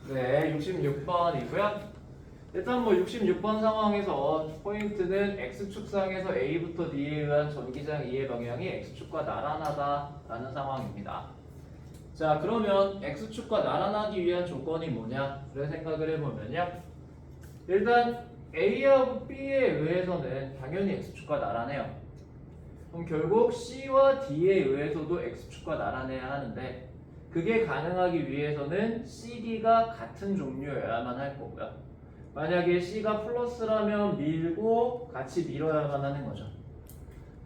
네, 66번이고요. 일단 뭐 66번 상황에서 포인트는 X축상에서 A부터 D에 의한 전기장 E의 방향이 X축과 나란하다라는 상황입니다. 자, 그러면 X축과 나란하기 위한 조건이 뭐냐를 생각을 해보면요. 일단 A하고 B에 의해서는 당연히 X축과 나란해요. 그럼 결국 C와 D에 의해서도 X축과 나란해야 하는데 그게 가능하기 위해서는 CD가 같은 종류여야만 할 거고요. 만약에 C가 플러스라면 밀고 같이 밀어야만 하는 거죠.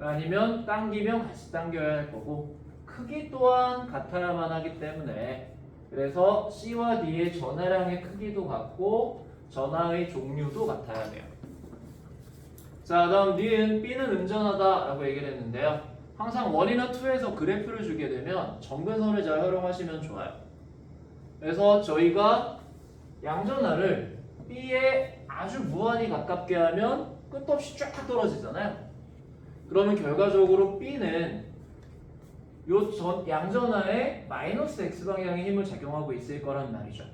아니면 당기면 같이 당겨야 할 거고 크기 또한 같아야만 하기 때문에 그래서 C와 D의 전하량의 크기도 같고 전하의 종류도 같아야 돼요. 자, 다음 니은 B는 음전하다라고 얘기를 했는데요. 항상 1이나 2에서 그래프를 주게 되면 정근선을 잘 활용하시면 좋아요. 그래서 저희가 양전하를 B에 아주 무한히 가깝게 하면 끝없이 쫙 떨어지잖아요. 그러면 결과적으로 B는 요 양전하에 마이너스 X방향의 힘을 작용하고 있을 거란 말이죠.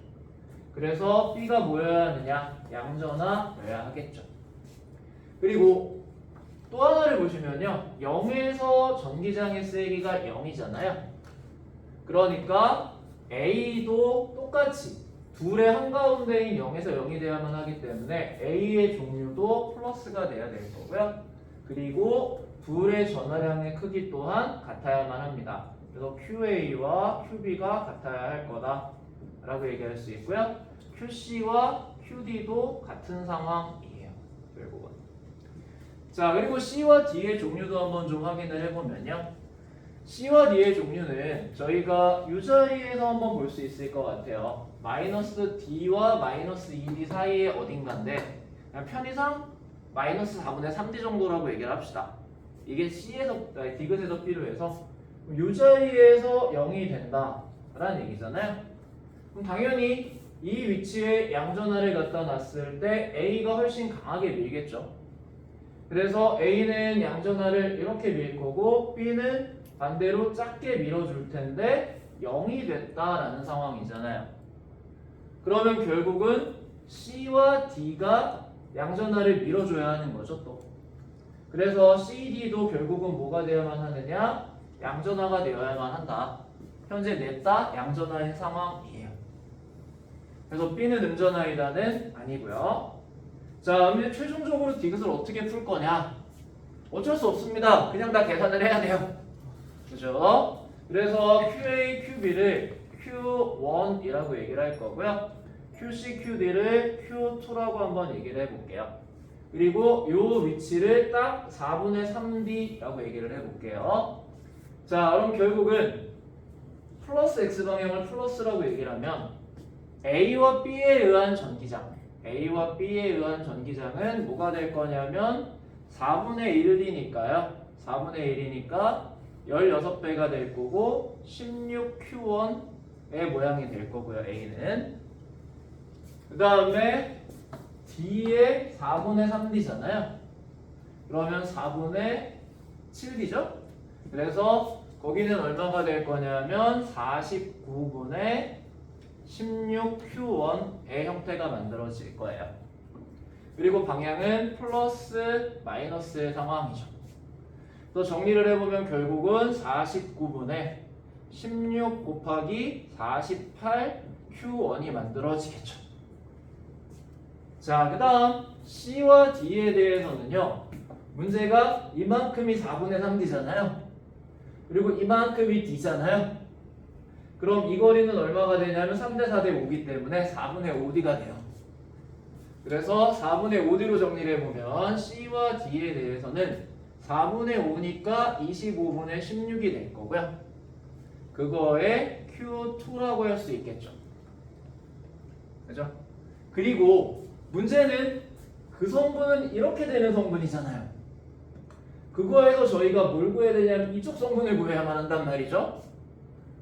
그래서 B가 뭐여야 하느냐? 양전하여야 하겠죠. 그리고 또 하나를 보시면요. 0에서 전기장의 세기가 0이잖아요. 그러니까 A도 똑같이 둘의 한가운데인 0에서 0이 돼야만 하기 때문에 A의 종류도 플러스가 돼야 될 거고요. 그리고 둘의 전하량의 크기 또한 같아야만 합니다. 그래서 QA와 QB가 같아야 할 거다 라고 얘기할 수 있고요. QC와 QD도 같은 상황이에요. 결국은. 자, 그리고 C와 D의 종류도 한번 좀 확인을 해보면요. C와 D의 종류는 저희가 이 자리에서 한번 볼 수 있을 것 같아요. 마이너스 D와 마이너스 2D 사이에 어딘가인데 그냥 편의상 마이너스 4분의 3D 정도라고 얘기를 합시다. 이게 C에서 디귿에서 필요해서 이 자리에서 0이 된다라는 얘기잖아요. 그럼 당연히 이 위치에 양전하를 갖다 놨을 때 A가 훨씬 강하게 밀겠죠. 그래서 A는 양전하를 이렇게 밀 거고 B는 반대로 작게 밀어줄 텐데 0이 됐다라는 상황이잖아요. 그러면 결국은 C와 D가 양전하를 밀어줘야 하는 거죠 또. 그래서 CD도 결국은 뭐가 되어야만 하느냐? 양전하가 되어야만 한다. 현재 냈다 양전하인 상황이에요. 그래서 B는 음전하이다는 아니고요. 자, 그럼 최종적으로 디귿을 어떻게 풀 거냐? 어쩔 수 없습니다. 그냥 다 계산을 해야 돼요. 그죠? 그래서 QA, QB를 Q1이라고 얘기를 할 거고요. QC, QD를 Q2라고 한번 얘기를 해볼게요. 그리고 이 위치를 딱 4분의 3D라고 얘기를 해볼게요. 자, 그럼 결국은 플러스 X방향을 플러스라고 얘기를 하면 A와 B에 의한 전기장 A와 B에 의한 전기장은 뭐가 될 거냐면 4분의 1이니까요. 4분의 1이니까 16배가 될 거고 16Q1의 모양이 될 거고요. A는 그 다음에 D의 4분의 3D잖아요. 그러면 4분의 7D죠? 그래서 거기는 얼마가 될 거냐면 49분의 16Q1의 형태가 만들어질 거예요. 그리고 방향은 플러스 마이너스의 상황이죠. 또 정리를 해보면 결국은 49분의 16 곱하기 48Q1이 만들어지겠죠. 자, 그 다음 C와 D에 대해서는요. 문제가 이만큼이 4분의 3D잖아요. 그리고 이만큼이 D잖아요. 그럼 이 거리는 얼마가 되냐면 3대 4대 5기 때문에 4분의 5D가 돼요. 그래서 4분의 5D로 정리를 해보면 C와 D에 대해서는 4분의 5니까 25분의 16이 될 거고요. 그거에 Q2라고 할 수 있겠죠. 그죠? 그리고 문제는 그 성분은 이렇게 되는 성분이잖아요. 그거에서 저희가 뭘 구해야 되냐면 이쪽 성분을 구해야만 한단 말이죠.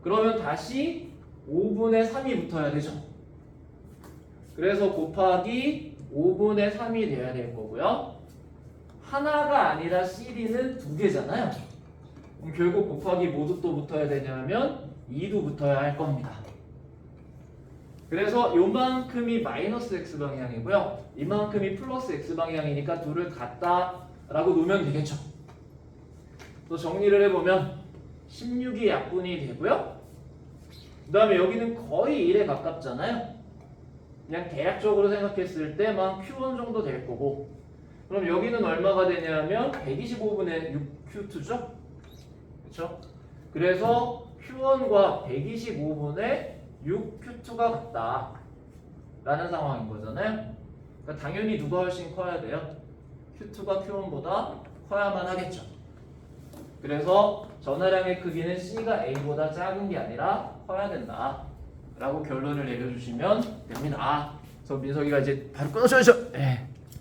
그러면 다시 5분의 3이 붙어야 되죠. 그래서 곱하기 5분의 3이 돼야 될 거고요. 하나가 아니라 CD는 두 개잖아요. 그럼 결국 곱하기 모두 또 붙어야 되냐면 2도 붙어야 할 겁니다. 그래서 요만큼이 마이너스 x 방향이고요. 이만큼이 플러스 x 방향이니까 둘을 같다라고 놓으면 되겠죠. 또 정리를 해보면 16이 약분이 되고요. 그 다음에 여기는 거의 1에 가깝잖아요. 그냥 대략적으로 생각했을 때만 Q1 정도 될 거고, 그럼 여기는 얼마가 되냐면 125분의 6Q2죠? 그렇죠? 그래서 Q1과 125분의 6Q2가 같다 라는 상황인 거잖아요. 그러니까 당연히 누가 훨씬 커야 돼요? Q2가 Q1보다 커야만 하겠죠. 그래서 전하량의 크기는 C가 A보다 작은 게 아니라 커야 된다 라고 결론을 내려주시면 됩니다. 그래서 민석이가 이제 바로 끊어줘야죠.